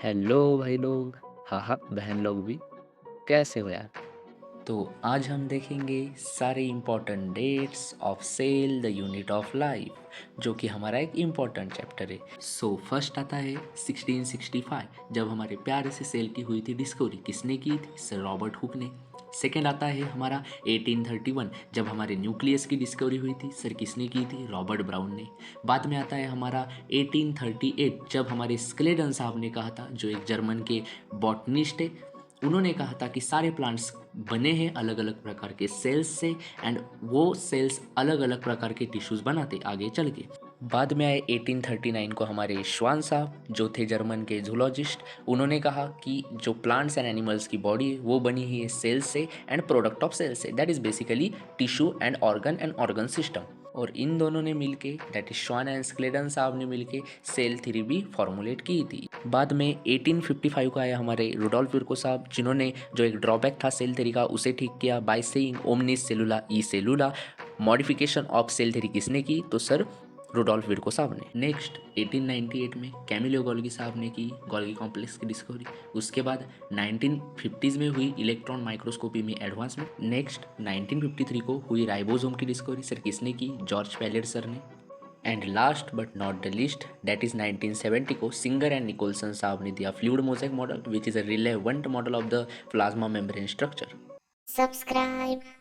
Hello भाई लोग। हाँ हाँ, बहन लोग भी। कैसे हो यार? तो आज हम देखेंगे सारे important dates of cell the unit of life, जो कि हमारा एक इम्पोर्टेंट चैप्टर है। सो फर्स्ट आता है 1665, जब हमारे प्यारे से सेल की हुई थी डिस्कवरी। किसने की थी? सर रॉबर्ट हुक ने। सेकेंड आता है हमारा 1831, जब हमारे न्यूक्लियस की डिस्कवरी हुई थी। सर किसने की थी? रॉबर्ट ब्राउन ने। बाद में आता है हमारा 1838, जब हमारे स्केलेडन साहब ने कहा था, जो एक जर्मन के बॉटनिस्ट है। उन्होंने कहा था कि सारे प्लांट्स बने हैं अलग अलग प्रकार के सेल्स से, एंड वो सेल्स अलग अलग प्रकार के टिश्यूज़ बनाते आगे चल के। बाद में आए 1839 को हमारे श्वान साहब, जो थे जर्मन के जूलॉजिस्ट। उन्होंने कहा कि जो प्लांट्स एंड एनिमल्स की बॉडी है वो बनी ही है सेल्स से एंड प्रोडक्ट ऑफ सेल्स से, that is basically tissue and organ system. और इन दोनों ने मिलके, दैट इज श्वान एंड स्क्लेडन साहब ने मिलके सेल थ्योरी भी फॉर्मुलेट की थी। बाद में 1855 को आया हमारे रुडोल्फ विर्को साहब, जिन्होंने जो एक ड्रॉबैक था सेल थ्योरी का उसे ठीक किया बाय सेइंग ओमनिस सेलुला ई सेलुला। मॉडिफिकेशन ऑफ सेल थ्योरी किसने की? तो सर रुडोल्फ विर्को साहब ने। नेक्स्ट 1898 में कैमिलो गोल्गी साहब ने की गोल्गी कॉम्प्लेक्स की डिस्कवरी। उसके बाद 1950s में हुई इलेक्ट्रॉन माइक्रोस्कोपी में एडवांसमेंट। नेक्स्ट 1953 को हुई राइबोसोम की डिस्कवरी। सर किसने की? जॉर्ज पैलेट सर ने। And last but not the list, that is 1970 को सिंगर एंड निकोलसन साहब ने दिया fluid mosaic model, which is a relevant model of the plasma membrane structure. Subscribe.